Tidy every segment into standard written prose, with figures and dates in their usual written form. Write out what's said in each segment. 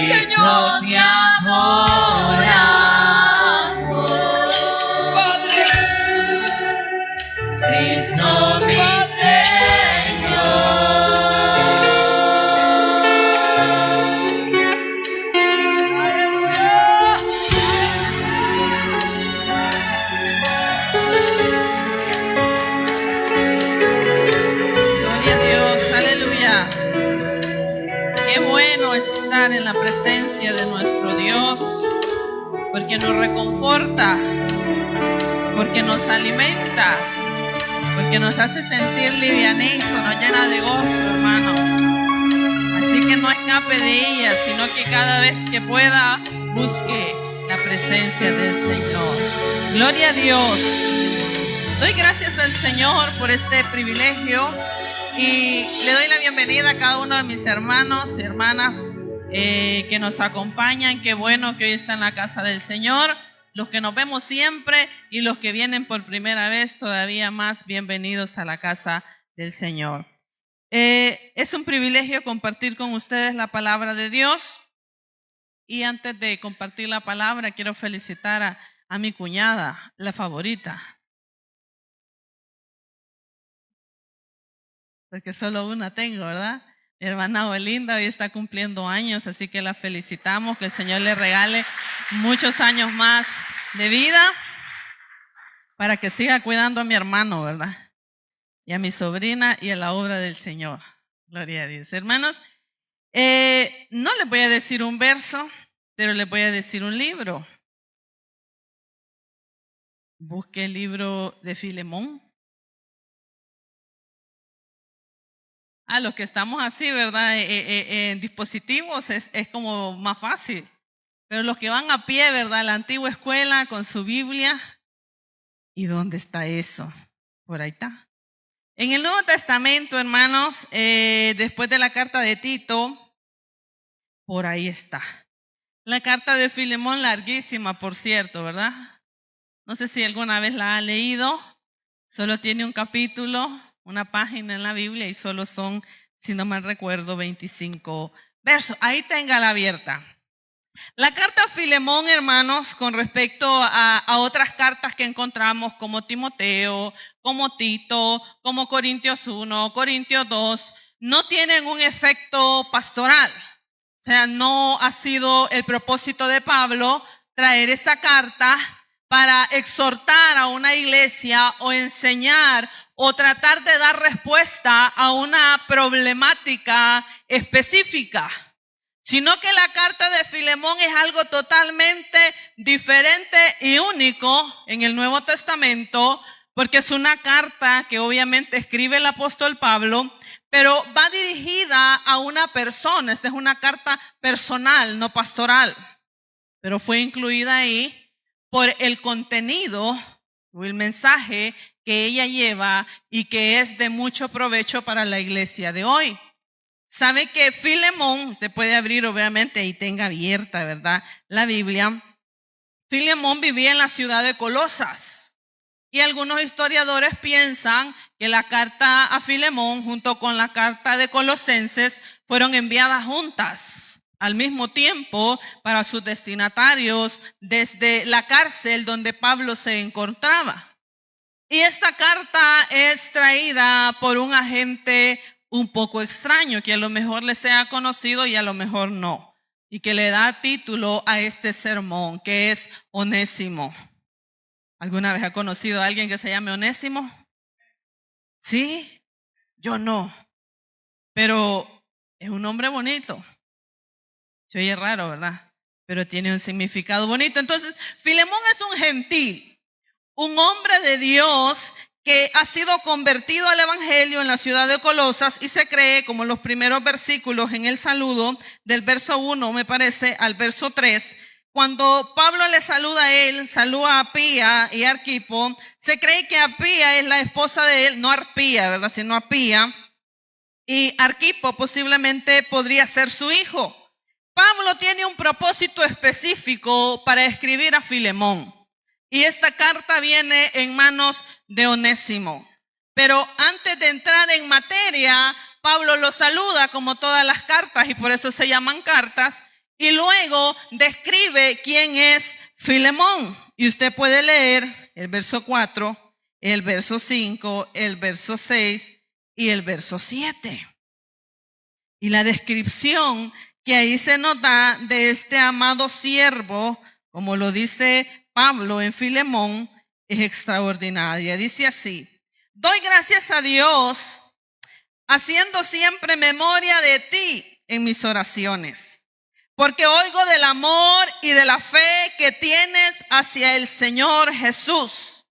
Señor. Te adoramos, Padre, Cristo mi estar en la presencia de nuestro Dios, porque nos reconforta, porque nos alimenta, porque nos hace sentir livianito, nos llena de gozo, hermano. Así que no escape de ella, sino que cada vez que pueda, busque la presencia del Señor. Gloria a Dios. Doy gracias al Señor por este privilegio y le doy la bienvenida a cada uno de mis hermanos y hermanas que nos acompañan. Qué bueno que hoy está en la casa del Señor. Los que nos vemos siempre y los que vienen por primera vez, todavía más bienvenidos a la casa del Señor. Es un privilegio compartir con ustedes la palabra de Dios. Y antes de compartir la palabra, quiero felicitar a mi cuñada, la favorita. Porque solo una tengo, ¿verdad? Mi hermana Olinda hoy está cumpliendo años, así que la felicitamos, que el Señor le regale muchos años más de vida para que siga cuidando a mi hermano, ¿verdad? Y a mi sobrina y a la obra del Señor. Gloria a Dios. Hermanos, no les voy a decir un verso, pero les voy a decir un libro. Busque el libro de Filemón. A los que estamos así, ¿verdad? En dispositivos es como más fácil. Pero los que van a pie, ¿verdad? La antigua escuela con su Biblia. ¿Y dónde está eso? Por ahí está. En el Nuevo Testamento, hermanos, después de la carta de Tito, por ahí está. La carta de Filemón, larguísima, por cierto, ¿verdad? No sé si alguna vez la ha leído. Solo tiene un capítulo, una página en la Biblia y solo son, si no mal recuerdo, 25 versos. Ahí téngala abierta. La carta a Filemón, hermanos, con respecto a otras cartas que encontramos como Timoteo, como Tito, como Corintios 1, Corintios 2, no tienen un efecto pastoral. O sea, no ha sido el propósito de Pablo traer esa carta para exhortar a una iglesia o enseñar o tratar de dar respuesta a una problemática específica, sino que la carta de Filemón es algo totalmente diferente y único en el Nuevo Testamento, porque es una carta que obviamente escribe el apóstol Pablo, pero va dirigida a una persona. Esta es una carta personal, no pastoral, pero fue incluida ahí por el contenido o el mensaje que ella lleva y que es de mucho provecho para la iglesia de hoy. Sabe que Filemón, usted puede abrir obviamente y tenga abierta, ¿verdad?, la Biblia. Filemón vivía en la ciudad de Colosas y algunos historiadores piensan que la carta a Filemón junto con la carta de Colosenses fueron enviadas juntas al mismo tiempo para sus destinatarios desde la cárcel donde Pablo se encontraba. Y esta carta es traída por un agente un poco extraño, que a lo mejor le sea conocido y a lo mejor no, y que le da título a este sermón, que es Onésimo. ¿Alguna vez ha conocido a alguien que se llame Onésimo? ¿Sí? Yo no. Pero es un nombre bonito. Se oye raro, ¿verdad? Pero tiene un significado bonito. Entonces, Filemón es un gentil, un hombre de Dios que ha sido convertido al evangelio en la ciudad de Colosas, y se cree, como los primeros versículos en el saludo, del verso 1 me parece al verso 3, cuando Pablo le saluda a él, saluda a Apía y Arquipo, se cree que Apía es la esposa de él, no Arpía, ¿verdad?, sino Apía, y Arquipo posiblemente podría ser su hijo. Pablo tiene un propósito específico para escribir a Filemón. Y esta carta viene en manos de Onésimo. Pero antes de entrar en materia, Pablo lo saluda como todas las cartas, y por eso se llaman cartas. Y luego describe quién es Filemón. Y usted puede leer el verso 4, el verso 5, el verso 6 y el verso 7. Y la descripción que ahí se nos da de este amado siervo, como lo dice Pablo en Filemón, es extraordinaria. Dice así: doy gracias a Dios, haciendo siempre memoria de ti en mis oraciones, porque oigo del amor y de la fe que tienes hacia el Señor Jesús,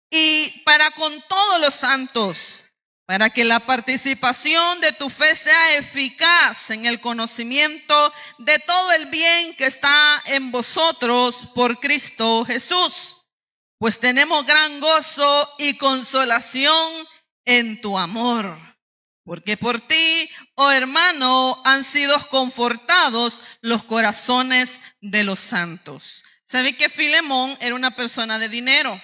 y para con todos los santos, para que la participación de tu fe sea eficaz en el conocimiento de todo el bien que está en vosotros por Cristo Jesús. Pues tenemos gran gozo y consolación en tu amor, porque por ti, oh hermano, han sido confortados los corazones de los santos. ¿Sabe que Filemón era una persona de dinero,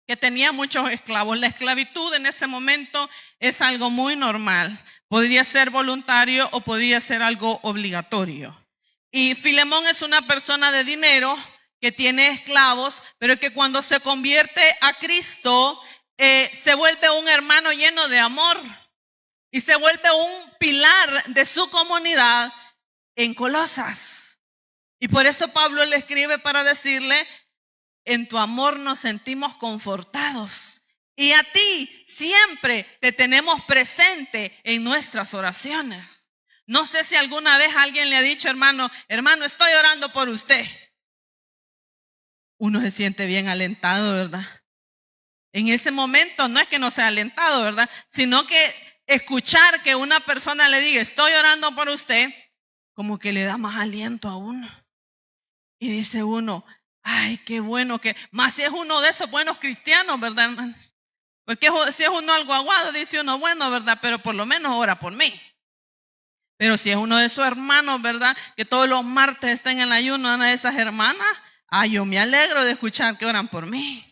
que tenía muchos esclavos? La esclavitud en ese momento es algo muy normal. Podría ser voluntario o podría ser algo obligatorio. Y Filemón es una persona de dinero que tiene esclavos, pero que cuando se convierte a Cristo, se vuelve un hermano lleno de amor y se vuelve un pilar de su comunidad en Colosas. Y por eso Pablo le escribe para decirle: en tu amor nos sentimos confortados, y a ti siempre te tenemos presente en nuestras oraciones. No sé si alguna vez alguien le ha dicho: hermano, estoy orando por usted. Uno se siente bien alentado, ¿verdad? En ese momento no es que no sea alentado, ¿verdad? Sino que escuchar que una persona le diga: estoy orando por usted, como que le da más aliento a uno. Y dice uno: ay, qué bueno que, más si es uno de esos buenos cristianos, ¿verdad, hermano? Porque si es uno algo aguado, dice uno: bueno, ¿verdad? Pero por lo menos ora por mí. Pero si es uno de esos hermanos, ¿verdad? Que todos los martes están en el ayuno, una de esas hermanas, yo me alegro de escuchar que oran por mí.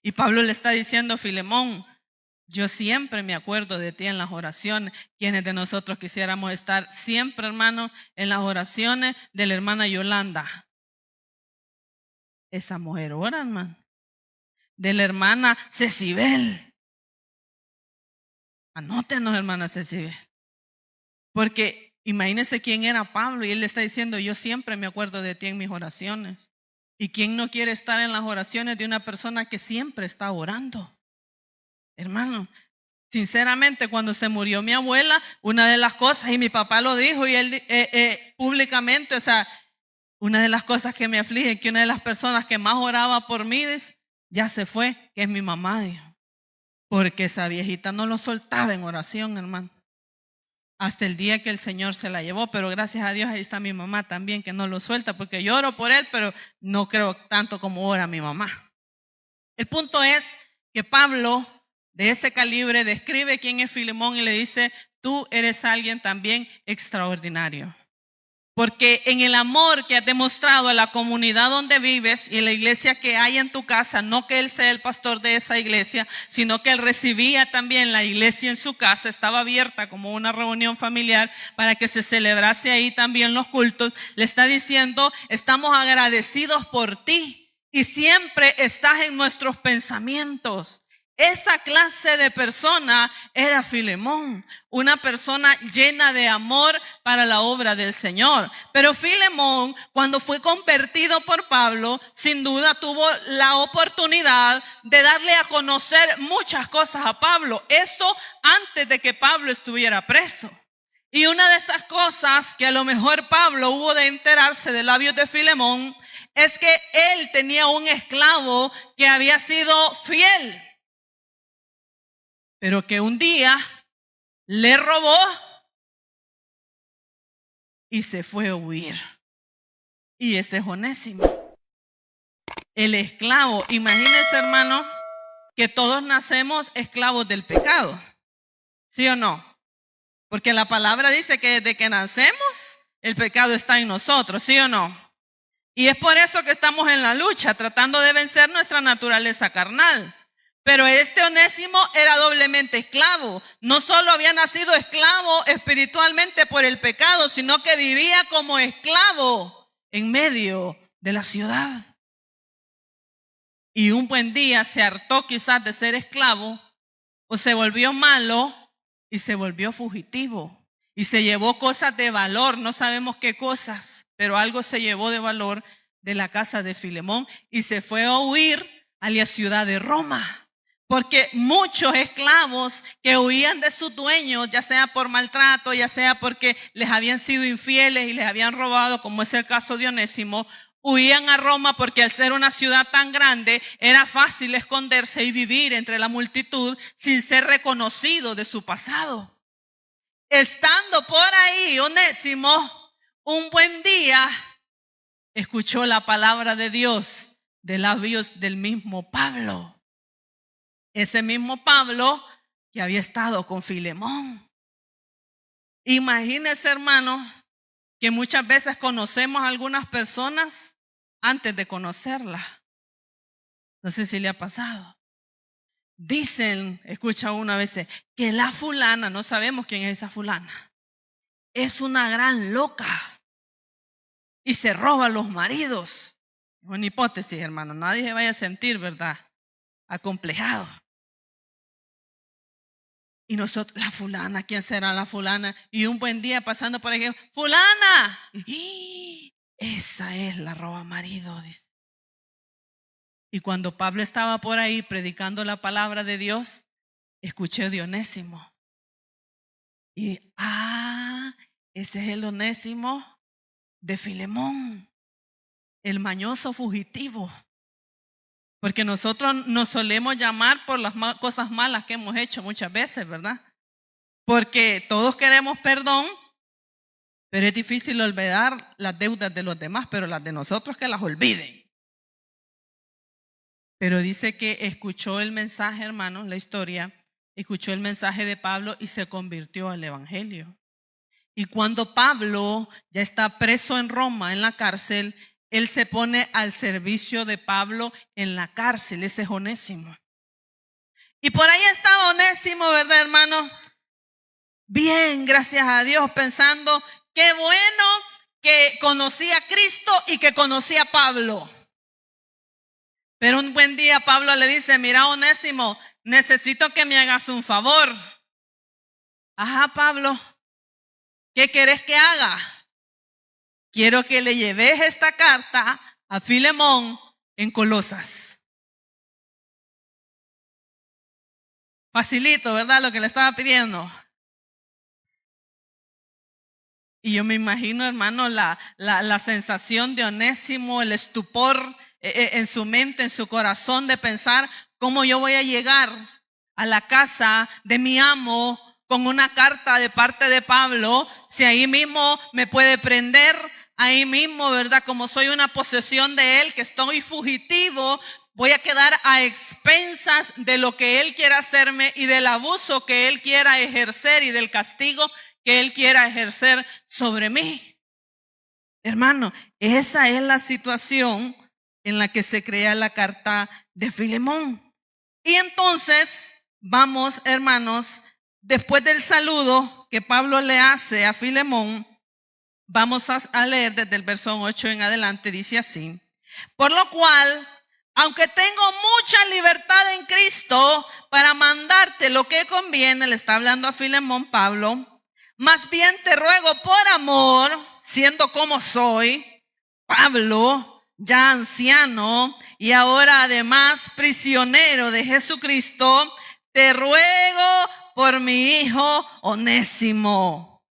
Y Pablo le está diciendo a Filemón: yo siempre me acuerdo de ti en las oraciones. Quienes de nosotros quisiéramos estar siempre, hermano, en las oraciones de la hermana Yolanda? Esa mujer ora, hermano. De la hermana Cecibel. Anótenos, hermana Cecibel. Porque imagínense quién era Pablo, y él le está diciendo: yo siempre me acuerdo de ti en mis oraciones. ¿Y quién no quiere estar en las oraciones de una persona que siempre está orando? Hermano, sinceramente, cuando se murió mi abuela, una de las cosas, y mi papá lo dijo, y él públicamente, o sea, una de las cosas que me aflige, que una de las personas que más oraba por mí ya se fue, que es mi mamá, dijo. Porque esa viejita no lo soltaba en oración, hermano. Hasta el día que el Señor se la llevó, pero gracias a Dios ahí está mi mamá también, que no lo suelta, porque yo oro por él, pero no creo tanto como ora mi mamá. El punto es que Pablo, de ese calibre, describe quién es Filemón y le dice: tú eres alguien también extraordinario. Porque en el amor que has demostrado a la comunidad donde vives y en la iglesia que hay en tu casa, no que él sea el pastor de esa iglesia, sino que él recibía también la iglesia en su casa, estaba abierta como una reunión familiar para que se celebrase ahí también los cultos. Le está diciendo: estamos agradecidos por ti y siempre estás en nuestros pensamientos. Esa clase de persona era Filemón, una persona llena de amor para la obra del Señor. Pero Filemón, cuando fue convertido por Pablo, sin duda tuvo la oportunidad de darle a conocer muchas cosas a Pablo. Eso antes de que Pablo estuviera preso. Y una de esas cosas que a lo mejor Pablo hubo de enterarse de labios de Filemón es que él tenía un esclavo que había sido fiel, pero que un día le robó y se fue a huir. Y ese es Onésimo, el esclavo. Imagínense, hermano, que todos nacemos esclavos del pecado, ¿sí o no? Porque la palabra dice que desde que nacemos, el pecado está en nosotros, ¿sí o no? Y es por eso que estamos en la lucha, tratando de vencer nuestra naturaleza carnal. Pero este Onésimo era doblemente esclavo. No solo había nacido esclavo espiritualmente por el pecado, sino que vivía como esclavo en medio de la ciudad. Y un buen día se hartó quizás de ser esclavo, o se volvió malo y se volvió fugitivo. Y se llevó cosas de valor, no sabemos qué cosas, pero algo se llevó de valor de la casa de Filemón y se fue a huir a la ciudad de Roma. Porque muchos esclavos que huían de sus dueños, ya sea por maltrato, ya sea porque les habían sido infieles y les habían robado, como es el caso de Onésimo, huían a Roma porque al ser una ciudad tan grande era fácil esconderse y vivir entre la multitud sin ser reconocido de su pasado. Estando por ahí, Onésimo, un buen día, escuchó la palabra de Dios de labios del mismo Pablo. Ese mismo Pablo que había estado con Filemón. Imagínense, hermanos, que muchas veces conocemos a algunas personas antes de conocerlas. No sé si le ha pasado. Dicen, escucha una vez, que la fulana, no sabemos quién es esa fulana, es una gran loca y se roba a los maridos. Es una hipótesis, hermano, nadie se vaya a sentir, ¿verdad?, acomplejado. Y nosotros, la fulana, ¿quién será la fulana? Y un buen día pasando por aquí, fulana, esa es la roba marido, dice. Y cuando Pablo estaba por ahí predicando la palabra de Dios, escuché de Onésimo. Y, ese es el Onésimo de Filemón, el mañoso fugitivo. Porque nosotros nos solemos llamar por las cosas malas que hemos hecho muchas veces, ¿verdad? Porque todos queremos perdón, pero es difícil olvidar las deudas de los demás, pero las de nosotros que las olviden. Pero dice que escuchó el mensaje, hermanos, la historia, escuchó el mensaje de Pablo y se convirtió al evangelio. Y cuando Pablo ya está preso en Roma, en la cárcel, él se pone al servicio de Pablo en la cárcel. Ese es Onésimo. Y por ahí estaba Onésimo, ¿verdad, hermano? Bien, gracias a Dios, pensando, qué bueno que conocía a Cristo y que conocía a Pablo. Pero un buen día Pablo le dice, mira, Onésimo, necesito que me hagas un favor. Ajá, Pablo, ¿qué querés que haga? Quiero que le lleves esta carta a Filemón en Colosas. Facilito, ¿verdad? Lo que le estaba pidiendo. Y yo me imagino, hermano, la sensación de Onésimo, el estupor en su mente, en su corazón, de pensar cómo yo voy a llegar a la casa de mi amo con una carta de parte de Pablo, si ahí mismo me puede prender, ahí mismo, ¿verdad? Como soy una posesión de él, que estoy fugitivo, voy a quedar a expensas de lo que él quiera hacerme y del abuso que él quiera ejercer y del castigo que él quiera ejercer sobre mí. Hermano, esa es la situación en la que se crea la carta de Filemón. Y entonces vamos, hermanos, después del saludo que Pablo le hace a Filemón, vamos a leer desde el verso 8 en adelante, dice así: por lo cual, aunque tengo mucha libertad en Cristo para mandarte lo que conviene, le está hablando a Filemón Pablo, más bien te ruego por amor, siendo como soy, Pablo, ya anciano y ahora además prisionero de Jesucristo, te ruego por mi hijo Onésimo,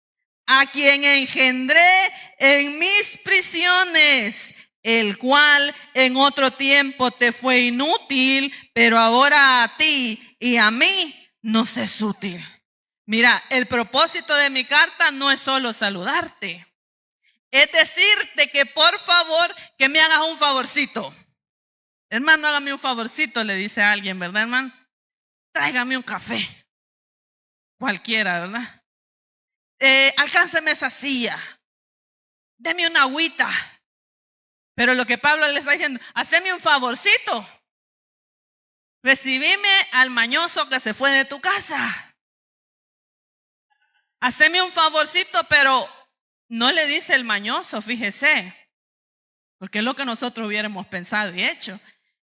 a quien engendré en mis prisiones, el cual en otro tiempo te fue inútil, pero ahora a ti y a mí nos es útil. Mira, el propósito de mi carta no es solo saludarte, es decirte que por favor que me hagas un favorcito. Hermano, hágame un favorcito, le dice a alguien, ¿verdad, hermano? Tráigame un café, cualquiera, ¿verdad? Alcánceme esa silla, deme una agüita. Pero lo que Pablo le está diciendo, haceme un favorcito. recibime al mañoso que se fue de tu casa. Haceme un favorcito, pero no le dice el mañoso, fíjese, porque es lo que nosotros hubiéramos pensado y hecho.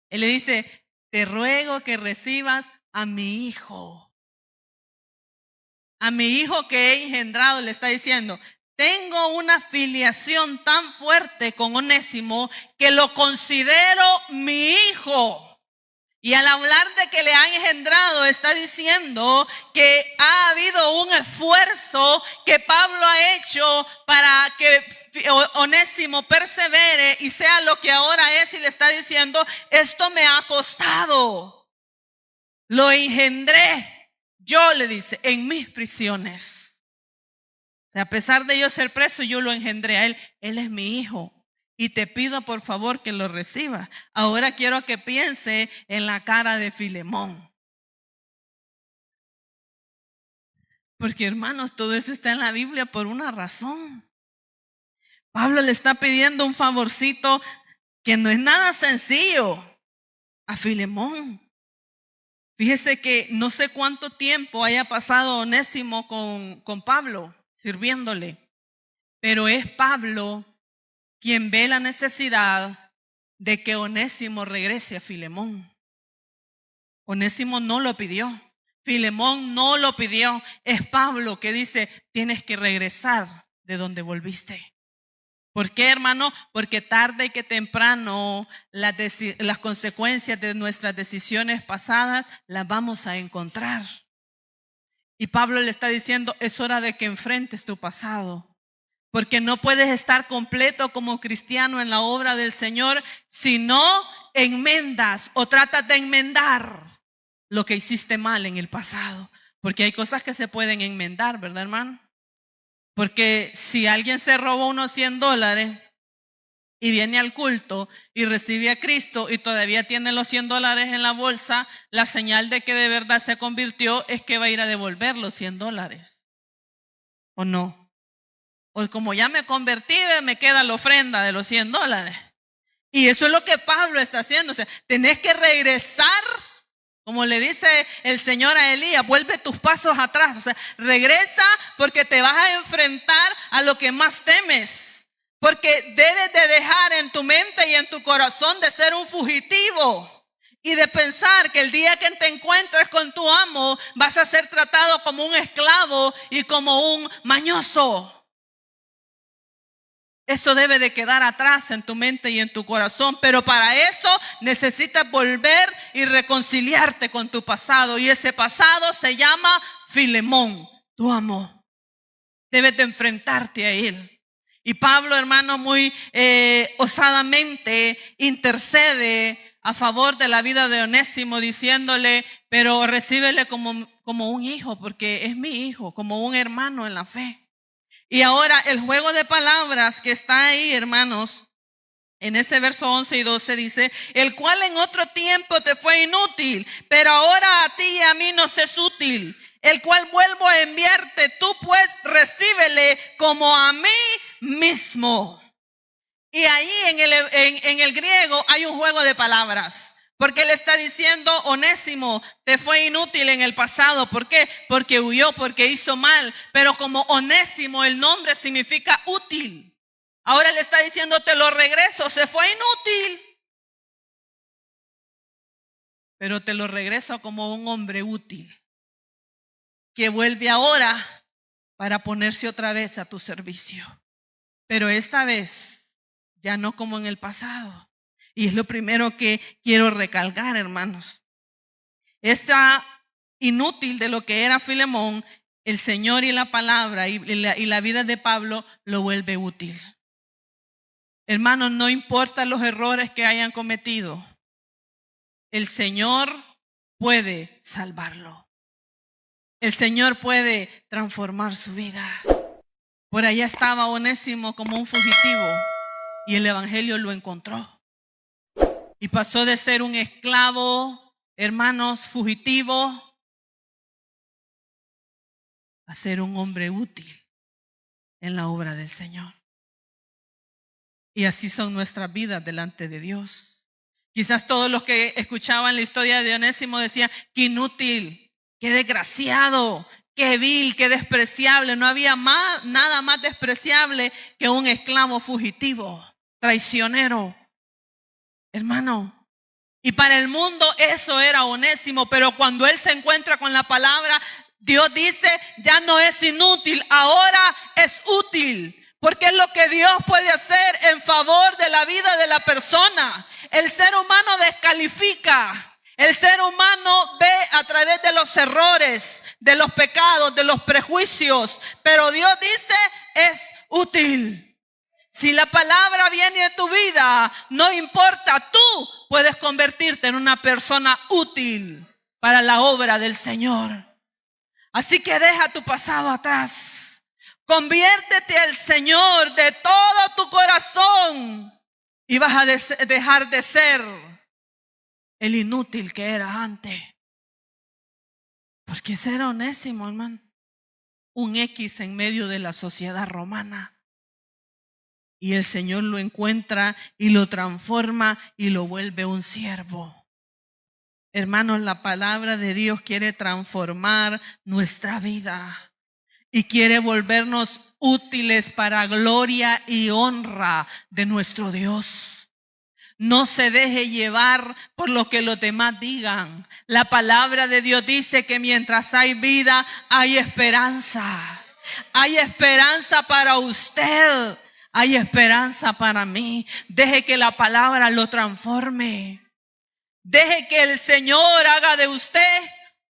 Él le dice, te ruego que recibas a mi hijo. A mi hijo que he engendrado, le está diciendo, tengo una filiación tan fuerte con Onésimo que lo considero mi hijo. Y al hablar de que le han engendrado, está diciendo que ha habido un esfuerzo que Pablo ha hecho para que Onésimo persevere y sea lo que ahora es. Y le está diciendo, esto me ha costado. Lo engendré. Yo, le dice, en mis prisiones. O sea, a pesar de yo ser preso, yo lo engendré a él. Él es mi hijo. Y te pido por favor que lo recibas. Ahora quiero que piense en la cara de Filemón. Porque hermanos, todo eso está en la Biblia por una razón. Pablo le está pidiendo un favorcito que no es nada sencillo a Filemón. Fíjese que no sé cuánto tiempo haya pasado Onésimo con Pablo sirviéndole, pero es Pablo quien ve la necesidad de que Onésimo regrese a Filemón. Onésimo no lo pidió, Filemón no lo pidió, es Pablo que dice, tienes que regresar de donde volviste. ¿Por qué, hermano? Porque tarde que temprano las consecuencias de nuestras decisiones pasadas las vamos a encontrar. Y Pablo le está diciendo, es hora de que enfrentes tu pasado. Porque no puedes estar completo como cristiano en la obra del Señor si no enmendas o tratas de enmendar lo que hiciste mal en el pasado. Porque hay cosas que se pueden enmendar, ¿verdad, hermano? Porque si alguien se robó unos $100 y viene al culto y recibe a Cristo y todavía tiene los $100 en la bolsa, la señal de que de verdad se convirtió es que va a ir a devolver los $100. ¿O no? O como ya me convertí, me queda la ofrenda de los $100. Y eso es lo que Pablo está haciendo. O sea, tenés que regresar. Como le dice el Señor a Elías, vuelve tus pasos atrás. O sea, regresa porque te vas a enfrentar a lo que más temes. Porque debes de dejar en tu mente y en tu corazón de ser un fugitivo. Y de pensar que el día que te encuentres con tu amo, vas a ser tratado como un esclavo y como un mañoso. Eso debe de quedar atrás en tu mente y en tu corazón, pero para eso necesitas volver y reconciliarte con tu pasado. Y ese pasado se llama Filemón, tu amo. Debes de enfrentarte a él. Y Pablo, hermano, muy osadamente intercede a favor de la vida de Onésimo, diciéndole, pero recíbele como un hijo, porque es mi hijo, como un hermano en la fe. Y ahora el juego de palabras que está ahí, hermanos, en ese verso 11 y 12 dice, el cual en otro tiempo te fue inútil, pero ahora a ti y a mí nos es útil, el cual vuelvo a enviarte, tú pues recíbele como a mí mismo. Y ahí en el griego hay un juego de palabras. Porque él está diciendo, Onésimo, te fue inútil en el pasado. ¿Por qué? Porque huyó, porque hizo mal. Pero como Onésimo, el nombre significa útil. Ahora le está diciendo, te lo regreso, se fue inútil. Pero te lo regreso como un hombre útil. Que vuelve ahora para ponerse otra vez a tu servicio. Pero esta vez, ya no como en el pasado. Y es lo primero que quiero recalcar, hermanos. Esta inútil de lo que era Filemón, el Señor y la palabra y la vida de Pablo lo vuelve útil. Hermanos, no importa los errores que hayan cometido, el Señor puede salvarlo. El Señor puede transformar su vida. Por allá estaba Onésimo como un fugitivo y el Evangelio lo encontró. Y pasó de ser un esclavo, hermanos, fugitivo, a ser un hombre útil en la obra del Señor. Y así son nuestras vidas delante de Dios. Quizás todos los que escuchaban la historia de Onésimo decían, qué inútil, qué desgraciado, qué vil, qué despreciable. No había nada más despreciable que un esclavo fugitivo, traicionero. Hermano, y para el mundo eso era Onésimo, pero cuando él se encuentra con la palabra, Dios dice, ya no es inútil, ahora es útil. Porque es lo que Dios puede hacer en favor de la vida de la persona. El ser humano descalifica. El ser humano ve a través de los errores, de los pecados, de los prejuicios. Pero Dios dice, es útil. Si la palabra viene de tu vida, no importa, tú puedes convertirte en una persona útil para la obra del Señor. Así que deja tu pasado atrás. Conviértete al Señor de todo tu corazón y vas a dejar de ser el inútil que eras antes. Porque ese era Onésimo, hermano. Un X en medio de la sociedad romana. Y el Señor lo encuentra y lo transforma y lo vuelve un siervo. Hermanos, la palabra de Dios quiere transformar nuestra vida. Y quiere volvernos útiles para gloria y honra de nuestro Dios. No se deje llevar por lo que los demás digan. La palabra de Dios dice que mientras hay vida, hay esperanza. Hay esperanza para usted. Hay esperanza para mí. Deje que la palabra lo transforme. Deje que el Señor haga de usted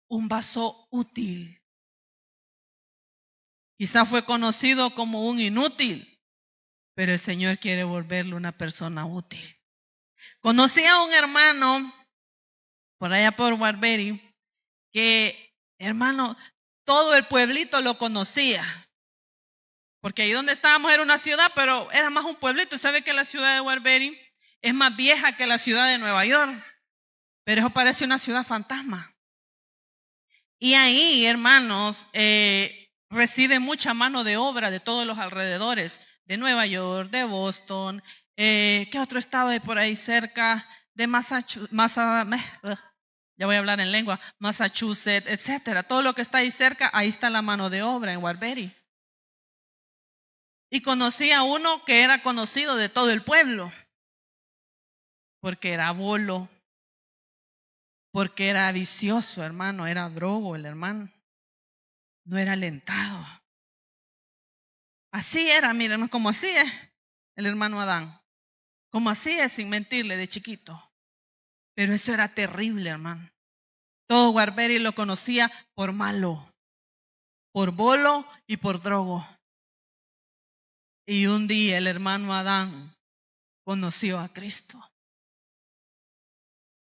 un vaso útil. Quizás fue conocido como un inútil, pero el Señor quiere volverlo una persona útil. Conocí a un hermano por allá por Waterbury que, hermano, todo el pueblito lo conocía. Porque ahí donde estábamos era una ciudad, pero era más un pueblito. ¿Sabe que la ciudad de Waterbury es más vieja que la ciudad de Nueva York? Pero eso parece una ciudad fantasma. Y ahí, hermanos, reside mucha mano de obra de todos los alrededores, de Nueva York, de Boston, ¿qué otro estado hay por ahí cerca? De ya voy a hablar en lengua, Massachusetts, etcétera. Todo lo que está ahí cerca, ahí está la mano de obra en Waterbury. Y conocí a uno que era conocido de todo el pueblo, porque era bolo, porque era vicioso, hermano, era drogo el hermano. No era alentado. Así era, miren, como así es el hermano Adán. Como así es, sin mentirle, de chiquito. Pero eso era terrible, hermano. Todo Waterbury lo conocía por malo, por bolo y por drogo. Y un día el hermano Adán conoció a Cristo.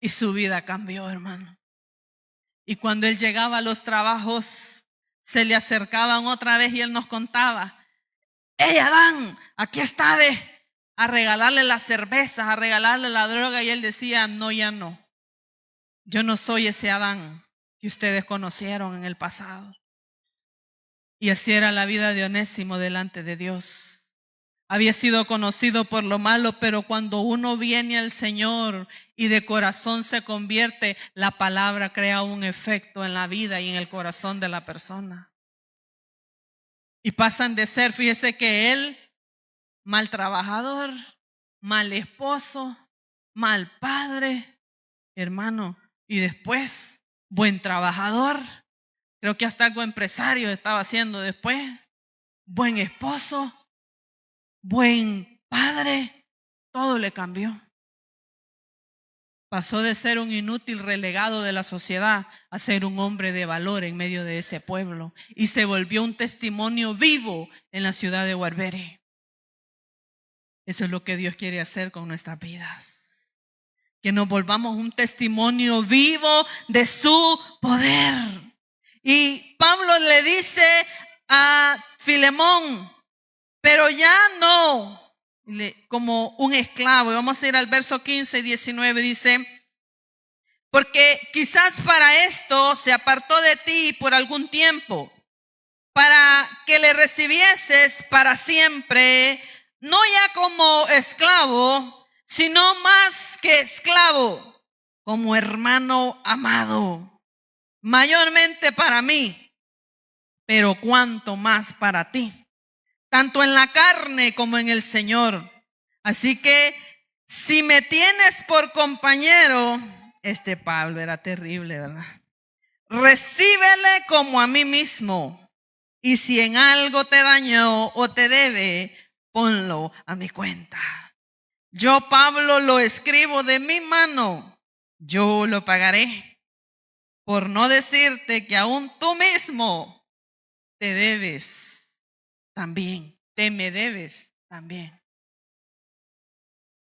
Y su vida cambió, hermano. Y cuando él llegaba a los trabajos, se le acercaban otra vez y él nos contaba, ¡hey Adán! Aquí está, a regalarle las cervezas, a regalarle la droga. Y él decía, no, ya no. Yo no soy ese Adán que ustedes conocieron en el pasado. Y así era la vida de Onésimo delante de Dios. Había sido conocido por lo malo, pero cuando uno viene al Señor y de corazón se convierte, la palabra crea un efecto en la vida y en el corazón de la persona. Y pasan de ser, fíjese que él, mal trabajador, mal esposo, mal padre, hermano, y después buen trabajador. Creo que hasta algo empresario estaba haciendo después. Buen esposo, buen padre, todo le cambió. Pasó de ser un inútil relegado de la sociedad a ser un hombre de valor en medio de ese pueblo. Y se volvió un testimonio vivo en la ciudad de Waterbury. Eso es lo que Dios quiere hacer con nuestras vidas. Que nos volvamos un testimonio vivo de su poder. Y Pablo le dice a Filemón, pero ya no como un esclavo. Y vamos a ir al verso 15 y 19, dice, porque quizás para esto se apartó de ti por algún tiempo, para que le recibieses para siempre, no ya como esclavo, sino más que esclavo, como hermano amado, mayormente para mí, pero cuanto más para ti, tanto en la carne como en el Señor. Así que si me tienes por compañero, este Pablo era terrible, ¿verdad? Recíbele como a mí mismo. Y si en algo te dañó o te debe, ponlo a mi cuenta. Yo, Pablo, lo escribo de mi mano. Yo lo pagaré. Por no decirte que aún tú mismo te debes también. Te me debes también.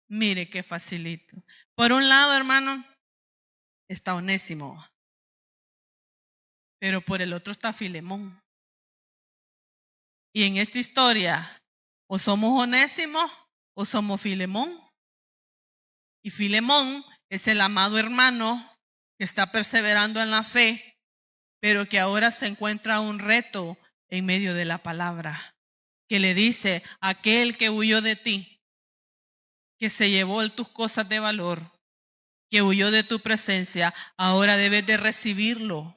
Mire qué facilito. Por un lado, hermano, está Onésimo. Pero por el otro está Filemón. Y en esta historia, o somos Onésimo o somos Filemón. Y Filemón es el amado hermano que está perseverando en la fe, pero que ahora se encuentra un reto en medio de la palabra, que le dice: aquel que huyó de ti, que se llevó tus cosas de valor, que huyó de tu presencia, ahora debes de recibirlo.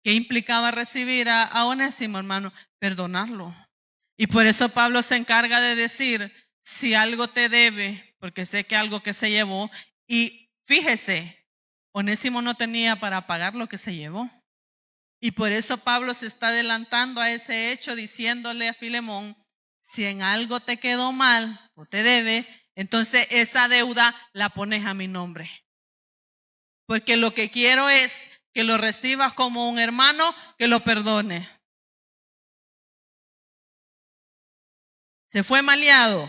¿Qué implicaba recibir a Onésimo, hermano? Perdonarlo. Y por eso Pablo se encarga de decir: si algo te debe, porque sé que algo que se llevó, y fíjese, Onésimo no tenía para pagar lo que se llevó. Y por eso Pablo se está adelantando a ese hecho, diciéndole a Filemón: si en algo te quedó mal o te debe, entonces esa deuda la pones a mi nombre. Porque lo que quiero es que lo recibas como un hermano que lo perdone. Se fue maleado,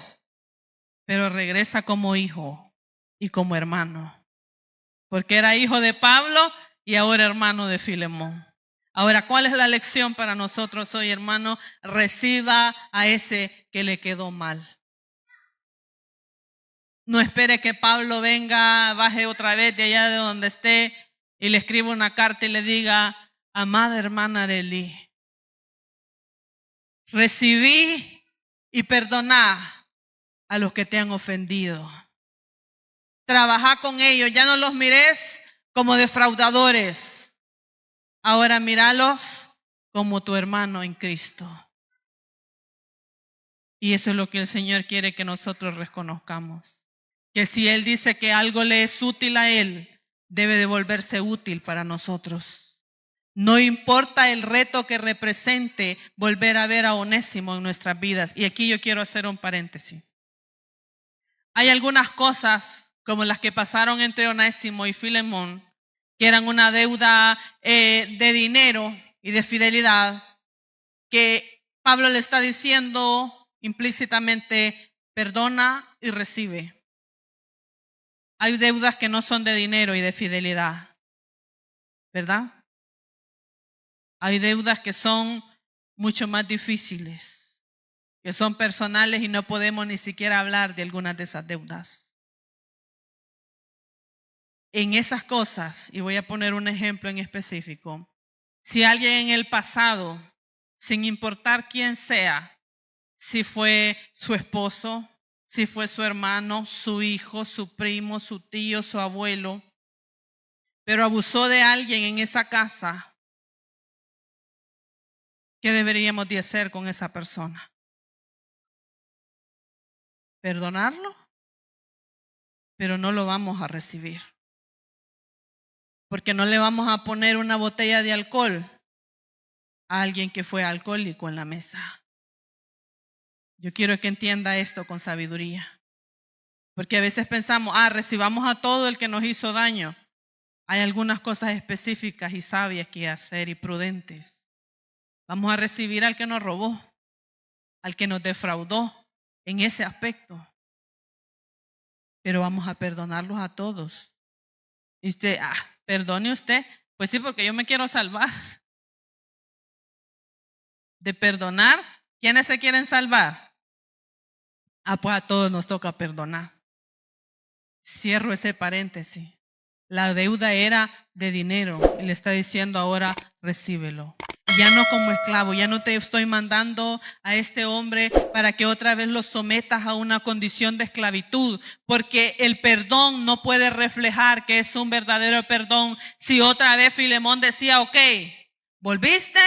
pero regresa como hijo y como hermano. Porque era hijo de Pablo y ahora hermano de Filemón. Ahora, ¿cuál es la lección para nosotros hoy, hermano? Reciba a ese que le quedó mal. No espere que Pablo venga, baje otra vez de allá de donde esté y le escriba una carta y le diga: amada hermana Arely, recibí y perdoná a los que te han ofendido. Trabajá con ellos, ya no los mires como defraudadores. Ahora míralos como tu hermano en Cristo. Y eso es lo que el Señor quiere que nosotros reconozcamos. Que si Él dice que algo le es útil a Él, debe de volverse útil para nosotros. No importa el reto que represente volver a ver a Onésimo en nuestras vidas. Y aquí yo quiero hacer un paréntesis. Hay algunas cosas como las que pasaron entre Onésimo y Filemón, que eran una deuda de dinero y de fidelidad, que Pablo le está diciendo implícitamente: perdona y recibe. Hay deudas que no son de dinero y de fidelidad, ¿verdad? Hay deudas que son mucho más difíciles, que son personales y no podemos ni siquiera hablar de algunas de esas deudas. En esas cosas, y voy a poner un ejemplo en específico, si alguien en el pasado, sin importar quién sea, si fue su esposo, si fue su hermano, su hijo, su primo, su tío, su abuelo, pero abusó de alguien en esa casa, ¿qué deberíamos de hacer con esa persona? Perdonarlo, pero no lo vamos a recibir. Porque no le vamos a poner una botella de alcohol a alguien que fue alcohólico en la mesa. Yo quiero que entienda esto con sabiduría. Porque a veces pensamos: recibamos a todo el que nos hizo daño. Hay algunas cosas específicas y sabias que hacer y prudentes. Vamos a recibir al que nos robó, al que nos defraudó en ese aspecto. Pero vamos a perdonarlos a todos. Y usted: perdone usted. Pues sí, porque yo me quiero salvar. De perdonar, ¿quiénes se quieren salvar? Pues a todos nos toca perdonar. Cierro ese paréntesis. La deuda era de dinero y le está diciendo ahora: recíbelo. Ya no como esclavo, ya no te estoy mandando a este hombre para que otra vez lo sometas a una condición de esclavitud, porque el perdón no puede reflejar que es un verdadero perdón. Si otra vez Filemón decía, ok, volviste,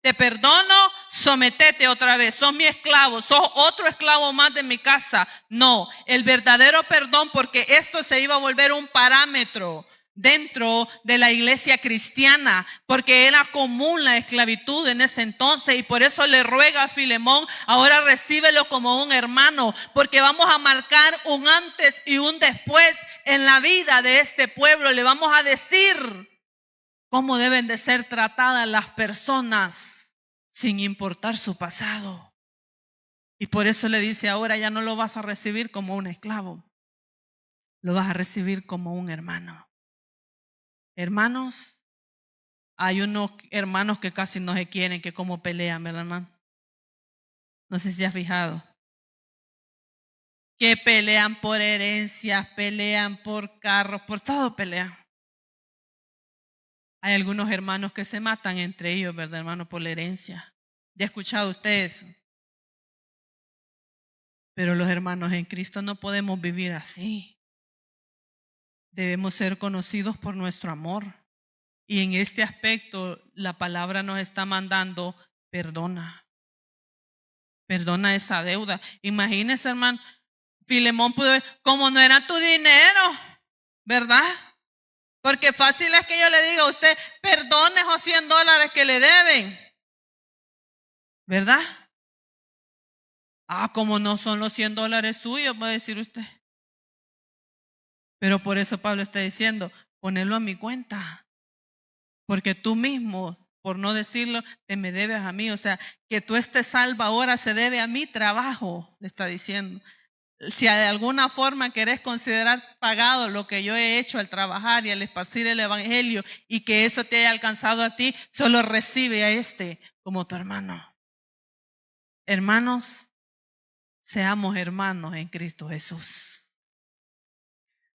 te perdono, sometete otra vez, sos mi esclavo, sos otro esclavo más de mi casa. No, el verdadero perdón, porque esto se iba a volver un parámetro dentro de la iglesia cristiana, porque era común la esclavitud en ese entonces, y por eso le ruega a Filemón, ahora recíbelo como un hermano, porque vamos a marcar un antes y un después en la vida de este pueblo. Le vamos a decir cómo deben de ser tratadas las personas sin importar su pasado. Y por eso le dice, ahora ya no lo vas a recibir como un esclavo, lo vas a recibir como un hermano. Hermanos, hay unos hermanos que casi no se quieren, que como pelean, ¿verdad, hermano? No sé si has fijado. Que pelean por herencias, pelean por carros, por todo pelean. Hay algunos hermanos que se matan entre ellos, ¿verdad, hermano? Por la herencia. ¿Ya ha escuchado usted eso? Pero los hermanos en Cristo no podemos vivir así. Debemos ser conocidos por nuestro amor. Y en este aspecto la palabra nos está mandando, perdona. Perdona esa deuda. Imagínese, hermano, Filemón pudo ver, como no era tu dinero, ¿verdad? Porque fácil es que yo le diga a usted, perdone esos $100 que le deben, ¿verdad? Ah, como no son los $100 suyos, va a decir usted. Pero por eso Pablo está diciendo, ponelo a mi cuenta. Porque tú mismo, por no decirlo, te me debes a mí. O sea, que tú estés salva ahora se debe a mi trabajo, le está diciendo. Si de alguna forma querés considerar pagado lo que yo he hecho al trabajar y al esparcir el evangelio y que eso te haya alcanzado a ti, solo recibe a este como tu hermano. Hermanos, seamos hermanos en Cristo Jesús.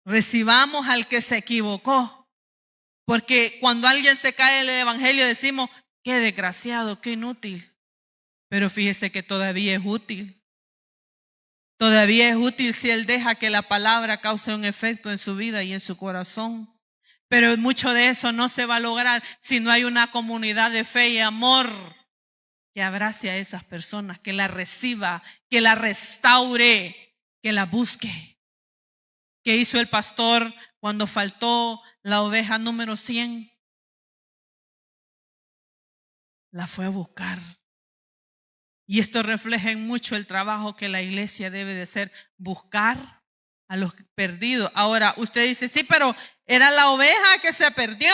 Recibamos al que se equivocó. Porque cuando alguien se cae en el evangelio decimos, qué desgraciado, qué inútil. Pero fíjese que todavía es útil. Todavía es útil si él deja que la palabra cause un efecto en su vida y en su corazón. Pero mucho de eso no se va a lograr si no hay una comunidad de fe y amor que abrace a esas personas, que la reciba, que la restaure, que la busque. ¿Qué hizo el pastor cuando faltó la oveja número 100? La fue a buscar. Y esto refleja en mucho el trabajo que la iglesia debe de hacer, buscar a los perdidos. Ahora, usted dice, sí, pero era la oveja que se perdió.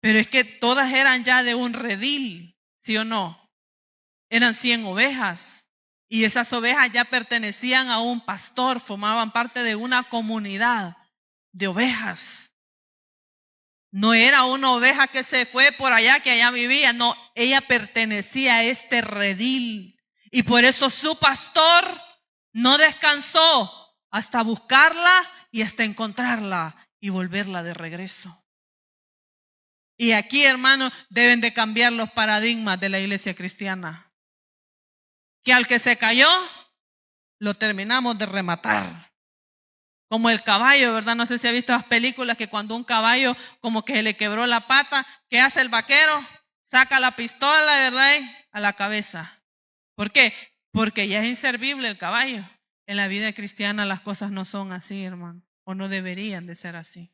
Pero es que todas eran ya de un redil, ¿sí o no? Eran 100 ovejas. Y esas ovejas ya pertenecían a un pastor, formaban parte de una comunidad de ovejas. No era una oveja que se fue por allá, que allá vivía. No, ella pertenecía a este redil. Y por eso su pastor no descansó hasta buscarla y hasta encontrarla y volverla de regreso. Y aquí, hermanos, deben de cambiar los paradigmas de la iglesia cristiana. Que al que se cayó, lo terminamos de rematar. Como el caballo, ¿verdad? No sé si ha visto las películas que cuando un caballo como que le quebró la pata, ¿qué hace el vaquero? Saca la pistola, ¿verdad? A la cabeza. ¿Por qué? Porque ya es inservible el caballo. En la vida cristiana las cosas no son así, hermano, o no deberían de ser así.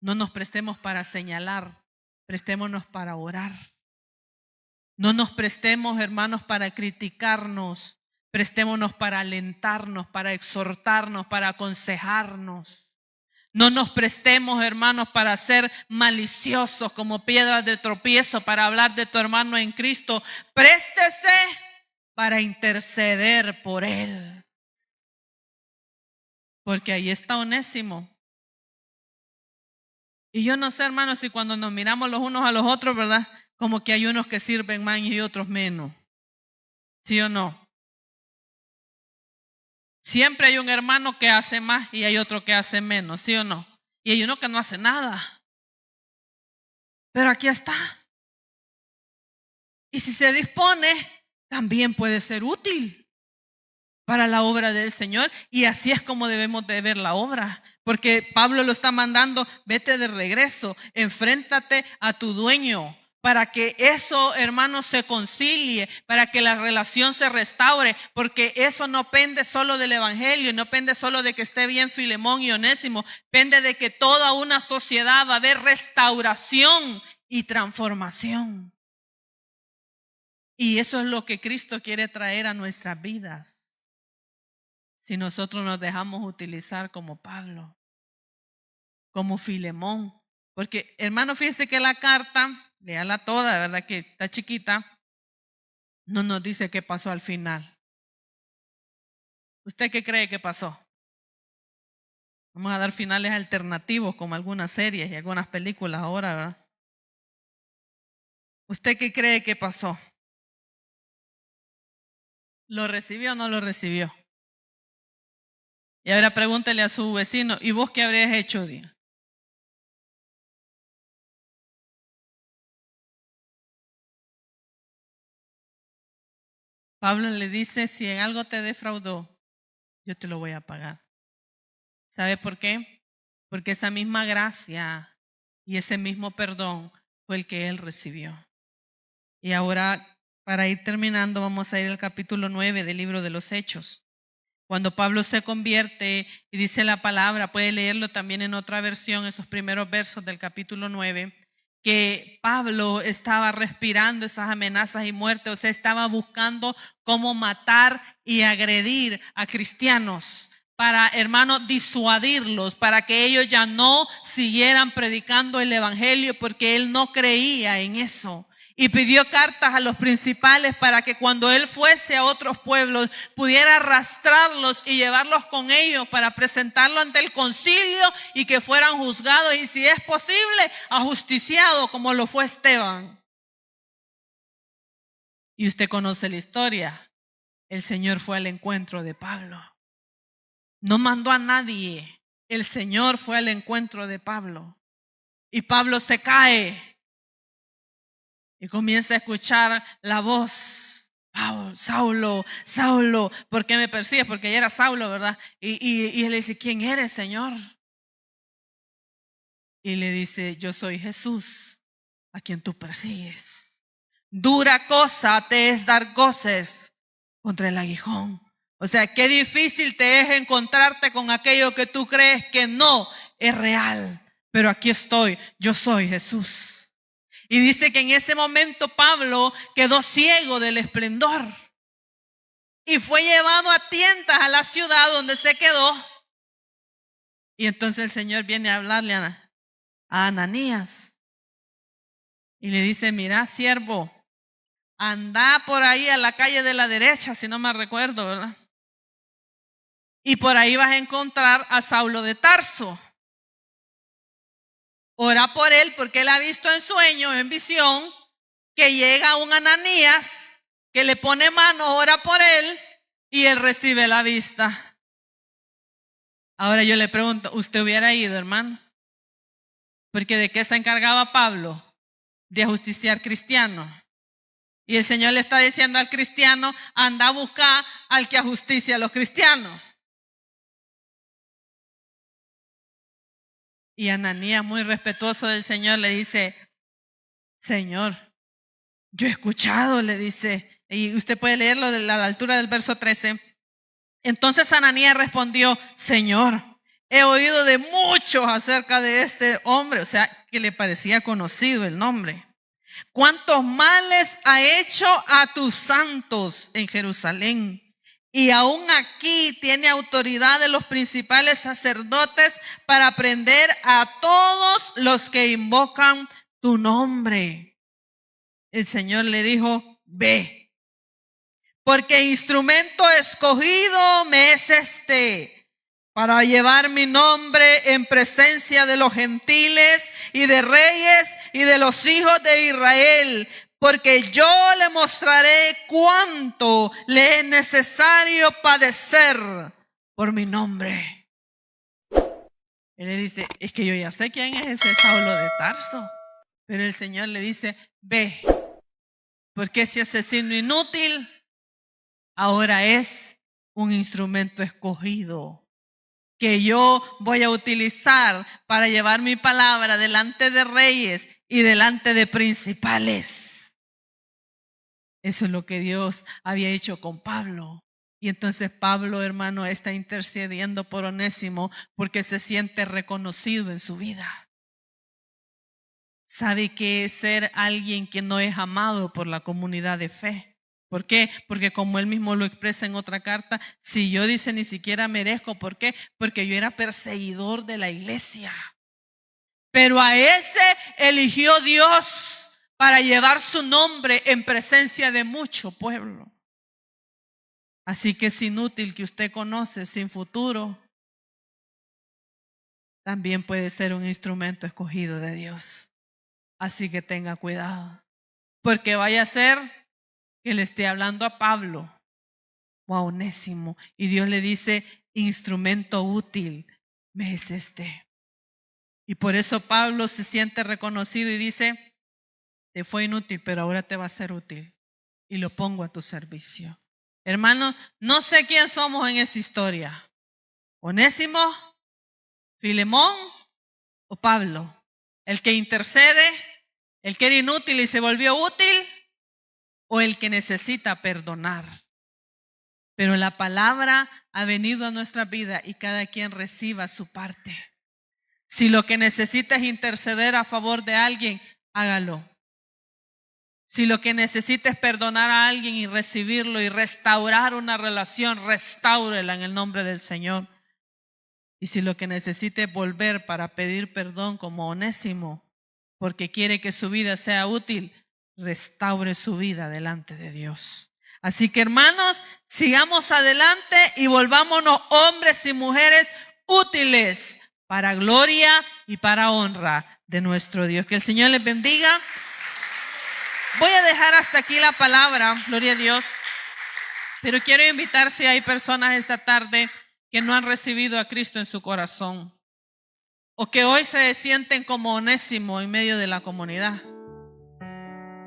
No nos prestemos para señalar, prestémonos para orar. No nos prestemos, hermanos, para criticarnos. Prestémonos para alentarnos, para exhortarnos, para aconsejarnos. No nos prestemos, hermanos, para ser maliciosos como piedras de tropiezo, para hablar de tu hermano en Cristo. Préstese para interceder por él. Porque ahí está Onésimo. Y yo no sé, hermanos, si cuando nos miramos los unos a los otros, ¿verdad? Como que hay unos que sirven más y otros menos. ¿Sí o no? Siempre hay un hermano que hace más y hay otro que hace menos, ¿sí o no? Y hay uno que no hace nada. pero aquí está. Y si se dispone, también puede ser útil para la obra del Señor. Y así es como debemos de ver la obra. Porque Pablo lo está mandando, vete de regreso, enfréntate a tu dueño, para que eso, hermanos, se concilie, para que la relación se restaure, porque eso no pende solo del evangelio, no pende solo de que esté bien Filemón y Onésimo, pende de que toda una sociedad va a haber restauración y transformación. Y eso es lo que Cristo quiere traer a nuestras vidas, si nosotros nos dejamos utilizar como Pablo, como Filemón. Porque, hermano, fíjese que la carta, léala toda, ¿verdad? Que está chiquita, no nos dice qué pasó al final. ¿Usted qué cree que pasó? Vamos a dar finales alternativos como algunas series y algunas películas ahora, ¿verdad? ¿Usted qué cree que pasó? ¿Lo recibió o no lo recibió? Y ahora pregúntele a su vecino, ¿y vos qué habrías hecho, Día? Pablo le dice, si en algo te defraudó, yo te lo voy a pagar. ¿Sabe por qué? Porque esa misma gracia y ese mismo perdón fue el que él recibió. Y ahora, para ir terminando, vamos a ir al capítulo 9 del libro de los Hechos. Cuando Pablo se convierte y dice la palabra, puede leerlo también en otra versión, esos primeros versos del capítulo 9, que Pablo estaba respirando esas amenazas y muerte, o sea, estaba buscando cómo matar y agredir a cristianos para, hermanos, disuadirlos, para que ellos ya no siguieran predicando el evangelio, porque él no creía en eso. Y pidió cartas a los principales para que cuando él fuese a otros pueblos pudiera arrastrarlos y llevarlos con ellos para presentarlo ante el concilio y que fueran juzgados y, si es posible, ajusticiados como lo fue Esteban. Y usted conoce la historia. El Señor fue al encuentro de Pablo. No mandó a nadie. El Señor fue al encuentro de Pablo. Y Pablo se cae. Y comienza a escuchar la voz, Saulo, Saulo, ¿por qué me persigues? Porque ya era Saulo, ¿verdad? Y él le dice, ¿quién eres, Señor? Y le dice, yo soy Jesús, a quien tú persigues. Dura cosa te es dar goces contra el aguijón. O sea, qué difícil te es encontrarte con aquello que tú crees que no es real. Pero aquí estoy, yo soy Jesús. Y dice que en ese momento Pablo quedó ciego del esplendor y fue llevado a tientas a la ciudad donde se quedó. Y entonces el Señor viene a hablarle a Ananías y le dice, mira, siervo, anda por ahí a la calle de la derecha, si no me recuerdo, ¿verdad? Y por ahí vas a encontrar a Saulo de Tarso. Ora por él, porque él ha visto en sueño, en visión, que llega un Ananías que le pone mano, ora por él y él recibe la vista. Ahora yo le pregunto, ¿usted hubiera ido, hermano? Porque ¿de qué se encargaba Pablo? De ajusticiar cristianos. Y el Señor le está diciendo al cristiano, anda a buscar al que ajusticia a los cristianos. Y Ananías, muy respetuoso del Señor, le dice, Señor, yo he escuchado, le dice, y usted puede leerlo a la altura del verso 13. Entonces Ananías respondió, Señor, he oído de muchos acerca de este hombre, o sea, que le parecía conocido el nombre. ¿Cuántos males ha hecho a tus santos en Jerusalén? Y aún aquí tiene autoridad de los principales sacerdotes para prender a todos los que invocan tu nombre. El Señor le dijo, ve, porque instrumento escogido me es este, para llevar mi nombre en presencia de los gentiles y de reyes y de los hijos de Israel, porque yo le mostraré cuánto le es necesario padecer por mi nombre. Él le dice, es que yo ya sé quién es ese Saulo de Tarso. Pero el Señor le dice, ve, porque ese asesino inútil ahora es un instrumento escogido que yo voy a utilizar para llevar mi palabra delante de reyes y delante de principales. Eso es lo que Dios había hecho con Pablo. Y entonces Pablo, hermano, está intercediendo por Onésimo porque se siente reconocido en su vida. Sabe que es ser alguien que no es amado por la comunidad de fe. ¿Por qué? Porque como él mismo lo expresa en otra carta, si yo dice ni siquiera merezco, ¿por qué? Porque yo era perseguidor de la iglesia. Pero a ese eligió Dios para llevar su nombre en presencia de mucho pueblo. Así que es inútil que usted conoce sin futuro. También puede ser un instrumento escogido de Dios. Así que tenga cuidado. Porque vaya a ser que le esté hablando a Pablo o a Onésimo y Dios le dice, instrumento útil me es este. Y por eso Pablo se siente reconocido y dice, te fue inútil, pero ahora te va a ser útil y lo pongo a tu servicio. Hermano, no sé quién somos en esta historia. Onésimo, Filemón o Pablo. El que intercede, el que era inútil y se volvió útil, o el que necesita perdonar. Pero la palabra ha venido a nuestra vida y cada quien reciba su parte. Si lo que necesita es interceder a favor de alguien, hágalo. Si lo que necesita es perdonar a alguien y recibirlo y restaurar una relación, restáurela en el nombre del Señor. Y si lo que necesita es volver para pedir perdón como Onésimo, porque quiere que su vida sea útil, restaure su vida delante de Dios. Así que hermanos, sigamos adelante y volvámonos hombres y mujeres útiles para gloria y para honra de nuestro Dios. Que el Señor les bendiga. Voy a dejar hasta aquí la palabra, gloria a Dios. Pero quiero invitar si hay personas esta tarde que no han recibido a Cristo en su corazón o que hoy se sienten como Onésimo en medio de la comunidad.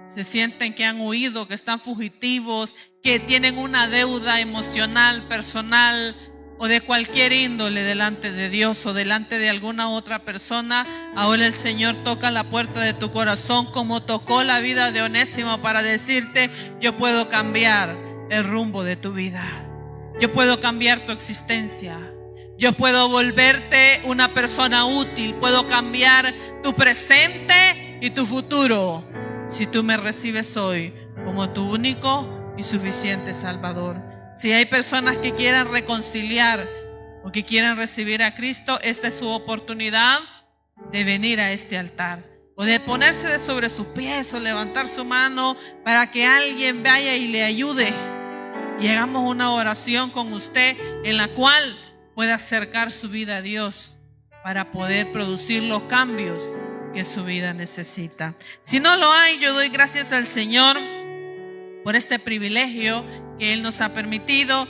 Se sienten que han huido, que están fugitivos, que tienen una deuda emocional, personal o de cualquier índole delante de Dios o delante de alguna otra persona. Ahora el Señor toca la puerta de tu corazón como tocó la vida de Onésimo para decirte, yo puedo cambiar el rumbo de tu vida. Yo puedo cambiar tu existencia. Yo puedo volverte una persona útil. Puedo cambiar tu presente y tu futuro si tú me recibes hoy como tu único y suficiente Salvador. Si hay personas que quieran reconciliar o que quieran recibir a Cristo, esta es su oportunidad de venir a este altar o de ponerse sobre sus pies o levantar su mano para que alguien vaya y le ayude. Y hagamos una oración con usted en la cual pueda acercar su vida a Dios para poder producir los cambios que su vida necesita. Si no lo hay, yo doy gracias al Señor por este privilegio que Él nos ha permitido.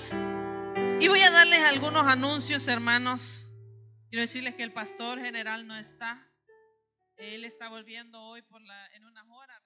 Y voy a darles algunos anuncios, hermanos. Quiero decirles que el pastor general no está. Él está volviendo hoy en unas horas.